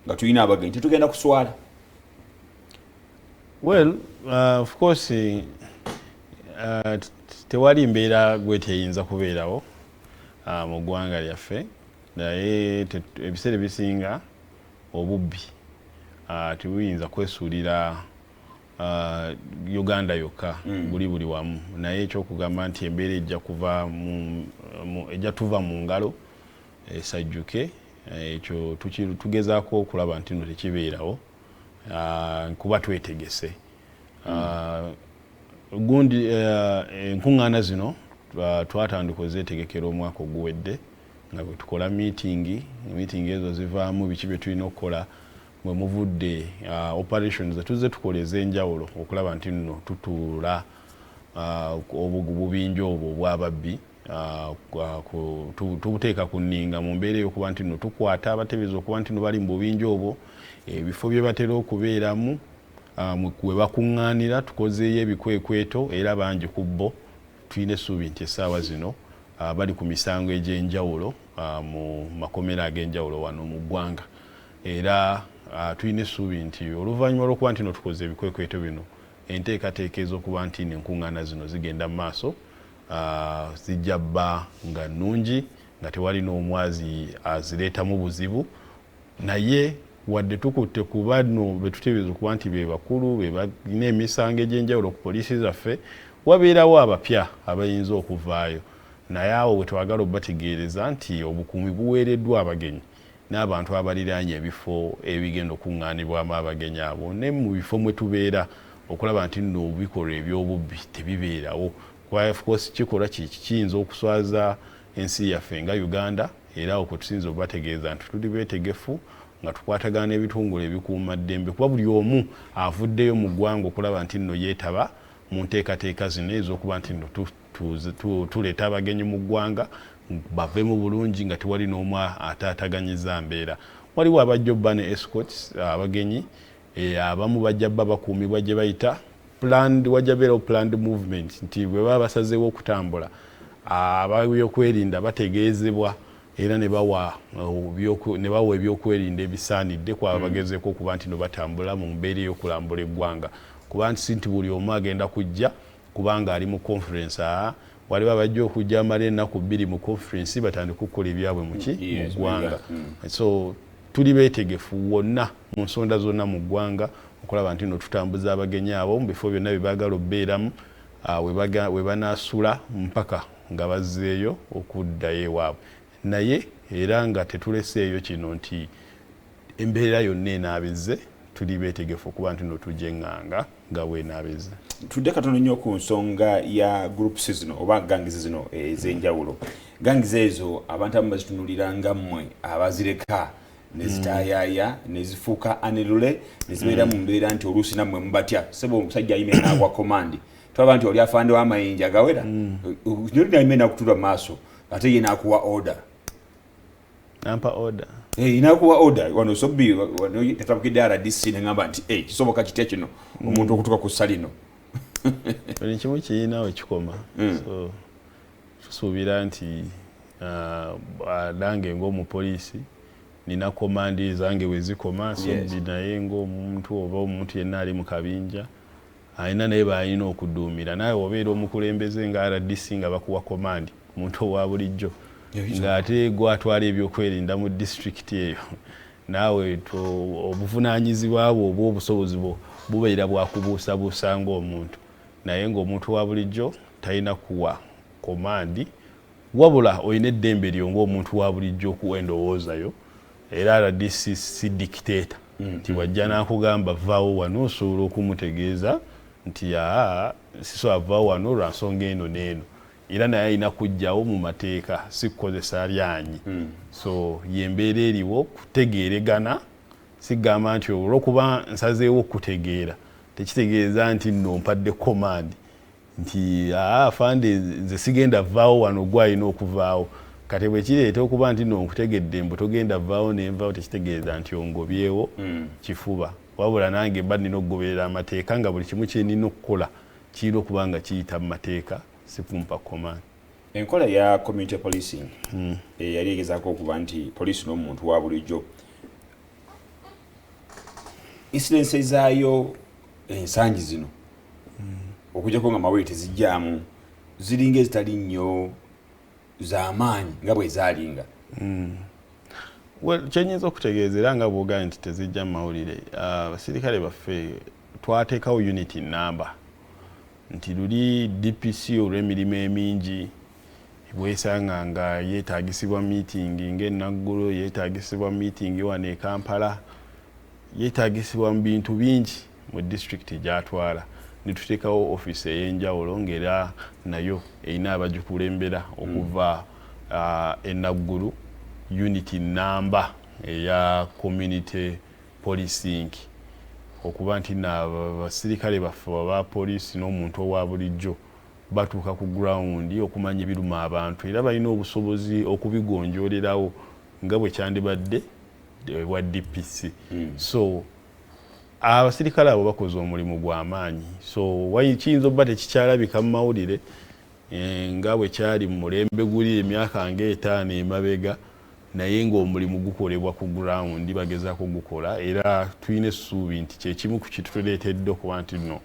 nga tulina abagenyi tetugenda kuswala. Well, of course tewali mbeera gwete eyinza kubeerawo mu ggwanga lyaffe, naye ebiseera bisinga obubbi tebuyinza kwesuulira Uganda yokka buli wamu, naye ekyokugamba nti embeera ejja tuva mu ngalo esajjuke, ekyo tugezaako okulaba nti no tekibeerawo kuba twetegese. Gundi enkungaana zino twatandika ozeetegekera omwaka oguwedde nga bwe tukola miitingi ezo zivaamu biki bye tulina okukola mwe muvudde operations tuzze tukola ez'enjawulo okulaba nti nno tutuula obubinja obwo obw'ababbi tubuteeka ku nninga mu mbeera y'okuba nti nno tukwata abatebeeza okuba nti no bali mu bubinja obwo ebifo bye batera okubeeramu we bakuŋŋaanira tukozeeyo ebikwekweto era bangi ku bo tulina essuubi nti essaawa zino bali ku misango egy'enjawulo mu makomera ag'enjawulo wano mu ggwanga, era tulina essuubi nti oluvannyuma lw'okuba nti no tukoze ebikwekweto bino enteekateeka ez'okuba nti enkuŋŋaana zino zigenda mu maaso zijja bba nga nnungi nga tewali n'omwazi azireetamu buzibu, naye wadde tukutte ku bano be tuteebereza okuba nti be bakulu be balina emisango egy'enjawulo ku poliisi zaffe, wabeerawo abapya abayinza okuvaayo, naye awo bwe twagala obbategeereza nti obukuumi buweereddwa abagenyi n'abantu abaliraanye ebifo ebigenda okuŋŋaanibwamu abagenyi abo, ne mu bifo mwe tubeera okulaba nti nno bikolwa eby'obubbi tebibeerawo. Of course kikolwa kiyinza okuswaza ensi yaffe nga Uganda, era okwo tusinza obbategeeza nti tuli beetegefu nga tukwatagana n'ebitongole ebikuuma ddembe, kuba buli omu avuddeyo mu ggwanga okulaba nti nno yeetaba mu nteekateeka zino ez'okuba nti nno tuleeta abagenyi mu ggwanga bavemu bulungi nga tewali n'omu ataataganyiza mbeera. Waliwo abajja obba ne escorts abagenyi, abamu bajja bba bakuumibwa gye bayita wajja beerawo planned movement, nti bwe baba basazeewo okutambula ab'ebyokwerinda bategeezebwa era ne bawa ebyokwerinda ebisaanidde ku abagezeeko okuba nti no batambula mu mbeera ey'okulambula eggwanga, kuba nti buli omu agenda kujja kubanga ali mu conference. Waliwo abajja okujja amala ennaku 2 mu conference batandika okukola ebyabwe mu ggwanga. So tuli beetegefu wonna mu nsonda zonna mu ggwanga okulaba nti no tutambuza abagenyi abo mu bifo byonna bye baagala okubeeramu we banaasula mpaka nga bazzeeyo okuddayo ewaabwe, naye era nga tetuleseeyo kino nti embeera yonna enaabizze, tuli beetegefu okuba nti no tujja eŋŋanga nga bw'enaabizze. Tudde katono nnyo ku nsonga ya groups zino oba gangizi zino ez'enjawulo. Gangizi ezo abantu abamu bazitunulira nga mmwe abazireka nezitaayaaya nezifuuka anirule nezibeera mu mbeera nti oluusi nammwe mubatya sebo omusajja ayime n'agwa komandi twaba nti oli afande w'amayinja agawera nyolina ayime n'akutulwa maaso ate ye n'akuwa order. Nampa order. Inakuwa order wano sobbi wano tatabukidde RDC n'engamba nti kisoboka kitya kino omuntu okutuka ku salino. Buli kimu kirina we kikoma. So tusuubira nti nange ng'omupoliisi nina komandi zange we zikoma, so naye ng'omuntu oba omuntu yenna ali mu kabinja alina naye baalina okuduumira. Naye obeera omukulembeze nga RDC nga bakuwa komandi omuntu owa bulijjo ng'ate gwatwala ebyokwerinda mu district eyo, naawe obuvunaanyizibwa bwo oba obusobozi bwo bubeera bwakubuusabuusa ng'omuntu, naye ng'omuntu wa bulijjo talina kuwa komandi, wabula olina eddembe lyo ng'omuntu wa bulijjo okuwa endowoozayo, era RDC si dictator nti wajja n'akugamba vaawo wano osobola okumutegeeza nti sisobola vaawo wano lwa nsonga eno n'eno, era naye alina kujjawo mu mateeka si kukozesa lyanyi. So yembeera eriwo kutegeeregana, sigamba nti olw'okuba nsazeewo okutegeera tekitegeeza nti nno mpadde komandi nti afande nze sigenda vaawo wano gwalina okuvaawo, kati bwe kireeta okuba nti nno nkutegedde mbu togenda vaawo nenvaawo tekitegeeza nti ongobyewo kifuba, wabula nange mba nina okugoberera amateeka nga buli kimu kyenina okukola kirina okuba nga kiyita mu mateeka si kumpa komandi. Enkola ya community policing yali egezaako okuba nti poliisi n'omuntu wa bulijjo incidences zaayo ensangi zino okujjako nga mawulire tezijjaamu ziringa ezitali nnyo z'amaanyi nga bwe zaalinga. Kyenyinza okutegeeza era nga bw'ogambye nti tezijja mu mawulire, abasirikale baffe twateekawo unity number nti luli DPC olw'emirimu emingi bwesanga nga yeetaagisibwa meeting ng'enaggulo, yeetaagisibwa meeting wano e Kampala, yeetaagisibwa mu bintu bingi mu district gy'atwala. Nituteekawo office ey'enjawulo ng'era nayo erina abagikulembera okuva enaggulu, unity number eya community policing, okuba nti n'abasirikale baffe aba poliisi n'omuntu owa bulijjo batuuka ku ground okumanya ebiruma abantu era balina obusobozi okubigonjoolerawo nga bwe kyandibadde wa DPC. So abasirikale abo bakoze omulimu gw'amaanyi. So kiyinza obba tekikyalabika mu mawulire nga bwe kyali mu mulembe guli emyaka ng'etaano emabega, naye ng'omulimu gukolebwa ku ground bagezaako gukola era tulina essuubi nti kyekimu ku kituleetedde okuba nti nno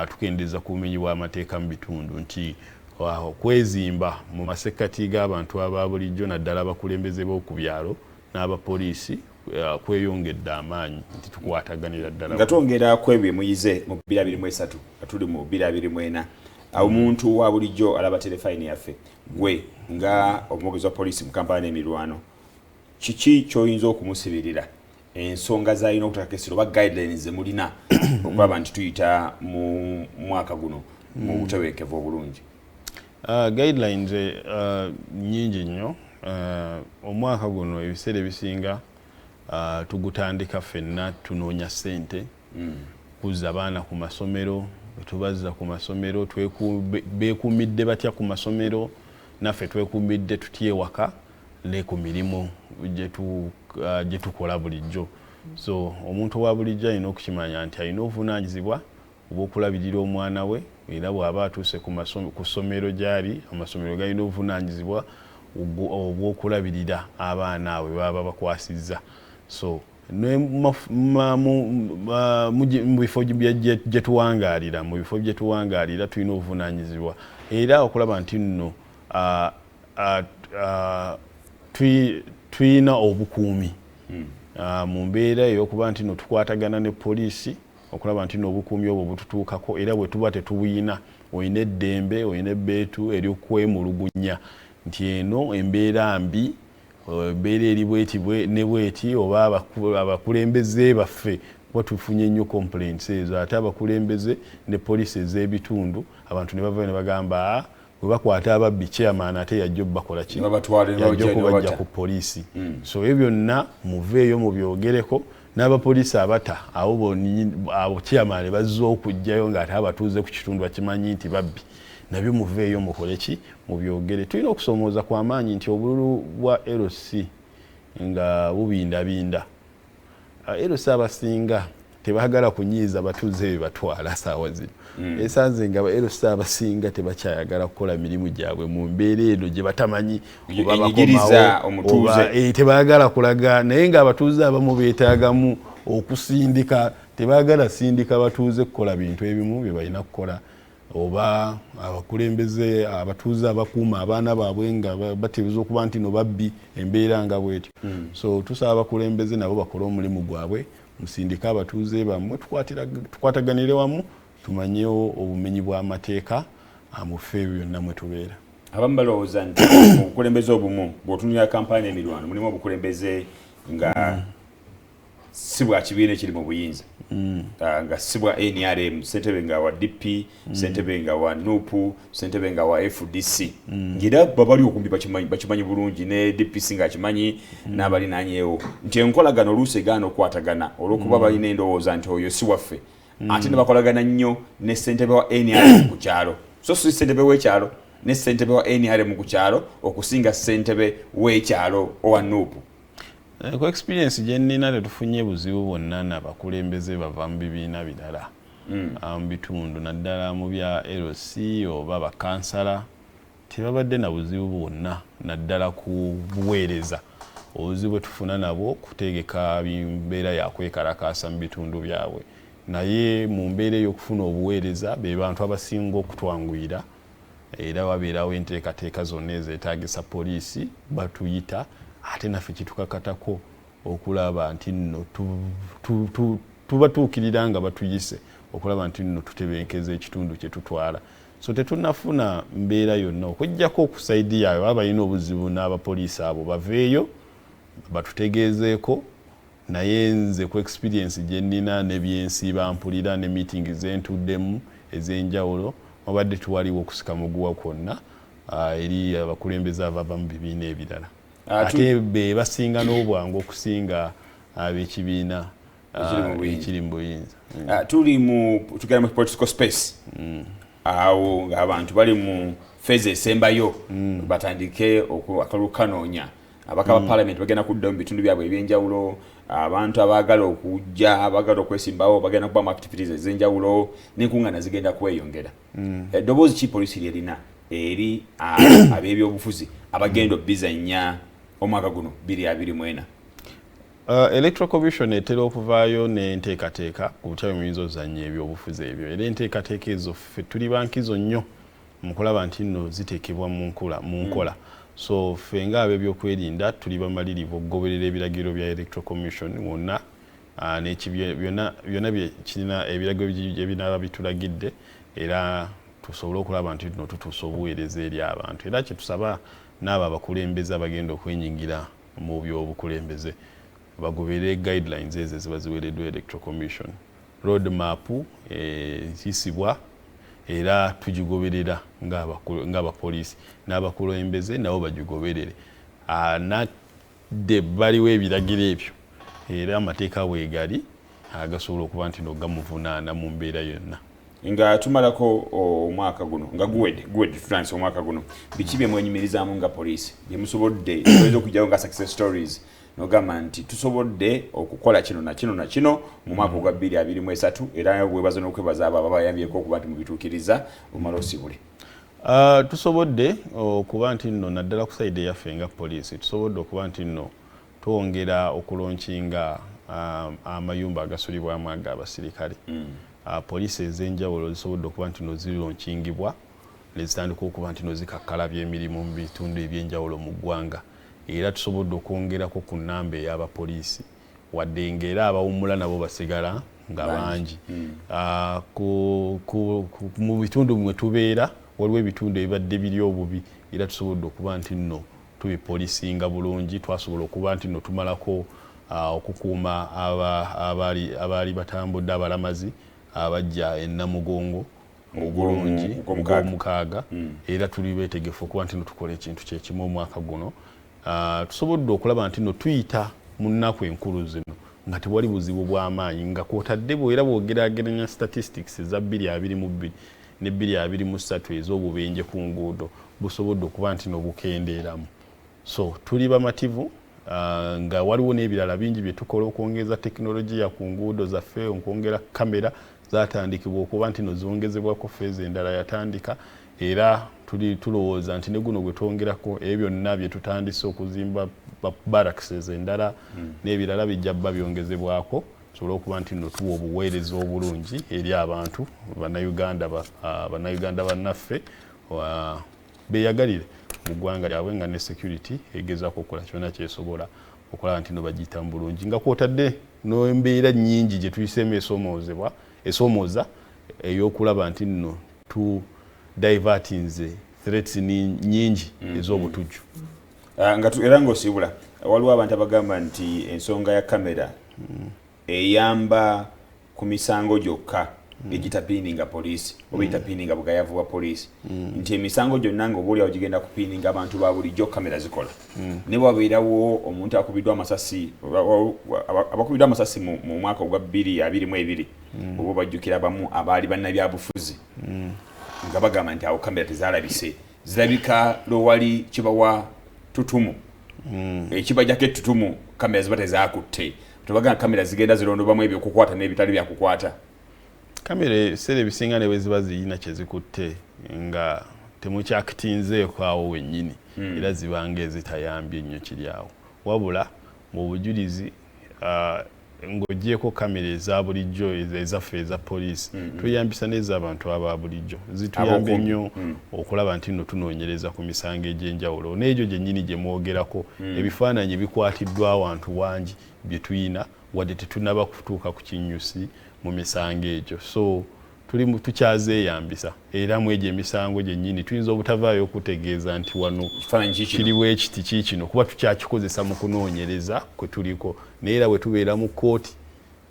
tukendeeza ku bumenyi bw'amateeka mu bitundu nti okwezimba mu masekkati g'abantu aba bulijjo naddala abakulembeze b'oku byalo n'abapoliisi kweyongedde amaanyi nti tukwataganira ddala. Nga twongera ku ebyo muyize mu 2023 nga tuli mu 2024, omuntu wa bulijjo alaba telefayini yaffe, gwe nga omwogezi wa poliisi mu Kampala n'emirwano, kiki ky'oyinza okumusibirira ensonga z'alina okutaka kesiro oba guidelines ze mulina okulaba nti tuyita mu mwaka guno mu butebenkevu obulungi? Guidelines nyingi nnyo. Omwaka guno ebiseera ebisinga tugutandika ffenna tunoonya ssente kuzza abaana ku masomero, tubazza ku masomero, beekuumidde batya ku masomero, naffe twekuumidde tutya ewaka ne ku mirimu gye tukola bulijjo. So omuntu owa bulijjo alina okukimanya nti alina obuvunaanyizibwa obw'okulabirira omwana we era bw'aba atuuse ku ssomero gy'ali, amasomero galina obuvunaanyizibwa obw'okulabirira abaana abo baba bakwasizza. So mu bifo gye tuwangaalira, tulina obuvunaanyizibwa era okulaba nti nno tulina obukuumi mu mbeera ey'okuba nti nno tukwatagana ne poliisi okulaba nti n'obukuumi obwo bututuukako era bwe tuba tetubuyina, olina eddembe, olina ebbeetu ery'okwemulugunya nti eno embeera mbi, embeera eri bweti ne bweti, oba abakulembeze baffe batufunye nnyo complaints ezo. Ate abakulembeze ne poliisi ez'ebitundu abantu ne bavayo ne bagamba bwe bakwata ababbi chairman ate yajja bakola ki, yajja kubajja ku poliisi. So ebyo byonna muveeyo mubyogereko n'abapoliisi abata abo chairman bazze okujjayo ng'ate abatuuze ku kitundu bakimanyi nti babbi, nabyo muveeyo mukole ki, mubyogere. Tulina okusomooza kw'amaanyi nti obululu bwa LC nga bubindabinda. LC abasinga tebaagala kunyiiza batuuze be batwala saawa zino. Esanze nga LC abasinga tebakyayagala kukola mirimu gyabwe mu mbeera eno gye batamanyi oba bakomawo, tebaagala kulaga. Naye ng'abatuuze abamu beetaagamu okusindika, tebaagala sindika batuuze kukola bintu ebimu bye balina kukola, oba abakulembeze abatuuze abakuuma abaana baabwe nga bateebuza okuba nti no babbi embeera nga bwetyo. So tusaba abakulembeze nabo bakole omulimu gwabwe, musindika abatuuze bammwe, tukwataganire wamu, tumanyewo obumenyi bw'amateeka mu ffe byonna mwe tubeera. Abamu balowooza nti obukulembeze obumu bw'otunulira Kampala n'emirwano mulimu obukulembeze nga si bwa kibiina ekiri mu buyinza, nga si bwa NRM, ssentebe nga wa DP, ssentebe nga wa NUP, ssentebe nga wa FDC. Ng'era babali okumbi bakimanyi bulungi, ne DPC nga akimanyi n'abalinaanyeewo nti enkolagano oluusi egaana okwatagana olw'okuba balina endowooza nti oyo si waffe. Ate ne bakolagana nnyo ne ssentebe wa NRM ku kyalo, so si ssentebe w'ekyalo ne ssentebe wa NRM ku kyalo okusinga ssentebe w'ekyalo owa NUP. Ku experience gye nnina tetufunye buzibu bwonna n'abakulembeze bava mu bibiina birala mu bitundu, naddala mu bya LC oba bakansala, tebabadde na buzibu bwonna naddala ku buweereza obuzibu tufuna nabo kutegeka mbeera yakwekalakaasa mu bitundu byabwe naye mu mbeera ey'okufuna obuweereza be bantu abasinga okutwanguyira era wabeerawo enteekateeka zonna ezeetaagisa poliisi batuyita ate naffe kitukakatako okulaba nti nno tubatuukirira nga batuyise okulaba nti nno tutebenkeza ekitundu kye tutwala so tetunafuna mbeera yonna okujjako okusaidi yayo baba balina obuzibu n'abapoliisi abo baveeyo batutegeezeeko naye nze ku experience gye nnina ne byensiiba mpulira ne meeting zentuddemu ez'enjawulo wabadde tuwaliwo okusika muguwa kwonna eri abakulembeze abava mu bibiina ebirala ate be basinga n'obwangu okusinga ab'ekibiina ekiri mu buyinza tugenda mu political space awo ng'abantu bali mu fezi esembayo batandike akalulu kanoonya abaka ba parliament bagenda kudda mu bitundu byabwe ebyenjawulo abantu abaagala okujja abaagala okwesimbawo bagenda kuba mu activities ez'enjawulo n'enkuŋŋaana zigenda kweyongera eddoboozi ki poliisi lyerina eri ab'ebyobufuzi abagenda obbizannya omwaka guno 2024 electoral commission etera okuvaayo n'enteekateeka ku butya muyinza ozannya ebyobufuzi ebyo era enteekateeka ezo ffe tuli bankizo nnyo mu kulaba nti nno ziteekebwa mu nkola so ffe nga ab'ebyokwerinda tuli bamalirivu okugoberera ebiragiro bya electoral commission wonna byonna kirina ebiragiro ebinaaba bitulagidde era tusobole okulaba nti nno tutuusa obuweereza eri abantu era kyetusaba n'abo abakulembeze abagenda okwenyingira mu byobukulembeze bagoberere guidelines ezo ziba ziweereddwa electoral commission road map zisibwa era tugigoberera ng'abapoliisi n'abakulembeze nabo bagigoberere nadde baliwo ebiragiro ebyo era amateeka bwegali agasobola okuba nti nogamuvunaana mu mbeera yonna nga tumalako omwaka guno nga guwedde tutandise omwaka guno biki bye mwenyumirizaamu nga poliisi bye musobodde oyinza okujjawo nga success stories nogamba nti tusobodde okukola kino na kino na kino mu mwaka ogwa 2023 era bwebaza n'okwebaza abo ababayambyeko okuba nti mubituukiriza omala osibule tusobodde okuba nti nno naddala ku saidi eyaffe nga poliisi tusobodde okuba nti nno twongera okulonkinga amayumba agasulibwamu ag'abasirikale poliisi ez'enjawulo zisobodde okuba nti no zironkingibwa nezitandika okuba nti no zikakkalabya emirimu mu bitundu ebyenjawulo mu ggwanga era tusobodde okwongerako ku nnamba ey'abapoliisi wadde ng'era abawummula nabo basigala nga bangi mu bitundu mwe tubeera waliwo ebitundu ebibadde biri obubi era tusobodde okuba nti nno tubipolisinga bulungi twasobola okuba nti nno tumalako okukuuma abaali batambudde abalamazi abajja ennamugongo obulungi ng'omukaaga era tuli beetegefu okuba nti nno tukola ekintu kyekimu omwaka guno tusobodde okulaba nti nno tuyita mu nnaku enkulu zino nga tewali buzibu bw'amaanyi nga kwotadde bwera bwogeraageranya statistics eza 2022 ne 2023 ez'obubenje ku nguudo busobodde okuba nti nobukendeeramu so tuli bamativu nga waliwo n'ebirala bingi bye tukola okwongeza tekinologiya ku nguudo zaffe okwongera kamera zatandikibwa okuba nti no zongezebwako feezi endala yatandika era tulowooza nti ne guno gwe twongerako ebyo byonna bye tutandise okuzimba barracks endala n'ebirala bijja bba byongezebwako tusobole okuba nti no tuwa obuweereza obulungi eri abantu bannayuganda bannaffe beeyagalire mu ggwanga lyabwe nga ne security egezaako okukola kyonna kyesobola okulaba nti no bagiyita mu bulungi nga kwotadde n'embeera nnyingi gye tuyiseemu esomooza ey'okulaba nti nno divertinze threats nyingi ez'obutujju era ng'osiibula waliwo abantu abagamba nti ensonga ya kamera eyamba ku misango gyokka egitapiininga poliisi oba etapiininga bugayavu bwa poliisi nti emisango gyonna nga obaoliawo gigenda kupiininga abantu ba bulijjo kamera zikola ne bwabeerawo omuntu akubiddwa amasasi abakubiddwa amasasi mu mwaka ogwa 2022 oba bajjukira abamu abaali bannabyabufuzi nga bagamba nti awo kamera tezaalabise zirabika lwewali kibawa tutumu ekibajjako ettutumu kamera ziba tezaakutte tubagamba kamera zigenda zirondobwamu ebyokukwata n'ebitali byakukwata kamera ebiseera ebisinga ne bwe ziba ziyina kyezikutte nga temukyakitinzeeko awo wennyini era zibanga ezitayambye ennyo kiri awo wabula mu bujulizi ng'ogyeko kamera eza bulijjo ezaffe eza poliisi tuyambisa n'ez'abantu aba bulijjo zituyambe nnyo okulaba nti nno tunoonyereza ku misango egy'enjawulo n'egyo gyennyini gye mwogerako ebifaananyi bikwatiddwa awantu wangi bye tuyina wadde tetunaba kutuuka ku kinnyusi mu misango egyo so tukyazeeyambisa era mu egyo emisango gyennyini tuyinza obutavaayo okutegeeza nti wano kiriwo ekiti kiikino kuba tukyakikozesa mu kunoonyereza kwe tuliko naye era bwe tubeera mu kkooti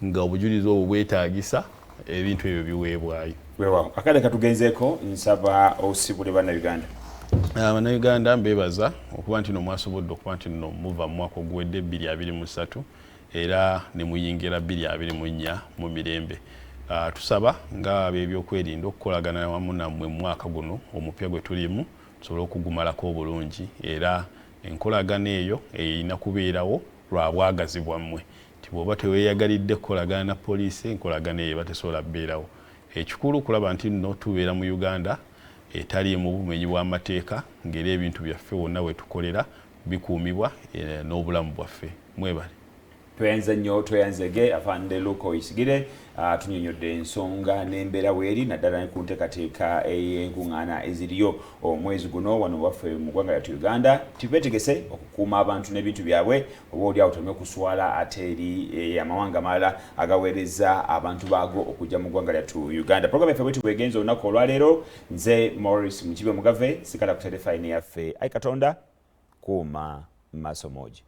nga obujulizi obwo bwetaagisa ebintu ebyo biweebwayo. Weewaawo akade katugenzeeko nsaba osibule bannayuganda. Bannayuganda mbeebaza okuba nti no mwasobodde okuba nti no muva mu mwaka oguwedde 2023 era ne muyingira 2024 mu mirembe. Tusaba nga ab'ebyokwerinda okukolagana wamu nammwe mu mwaka guno omupya gwe tulimu tusobole okugumalako obulungi era enkolagana eyo erina kubeerawo lwa bwagazi bwammwe nti bw'oba teweeyagalidde kukolagana na poliisi enkolagana eyo eba tesobola kubeerawo. Ekikulu kulaba nti nno tubeera mu Uganda etaliimu bumenyi bw'amateeka ng'era ebintu byaffe wonna we tukolera bikuumibwa n'obulamu bwaffe. Mwebale. Tuyanze nnyo tuyanzege afande Luko Isigire tunyonyodde ensonga n'embeera weeri naddala ku nteekateeka ey'enkuŋŋaana eziriyo omwezi guno wano waffe mu ggwanga lyattu Uganda tubeetegese okukuuma abantu n'ebintu byabwe oba oli awo tuleme okuswala ate eri amawanga amalala agaweereza abantu baago okujja mu ggwanga lyattu Uganda. Program yaffe bwe tubegenza olunaku olwaleero nze Morris Mukibe Mugave sikala ku telefayini yaffe ayi Katonda kuuma maaso moogi.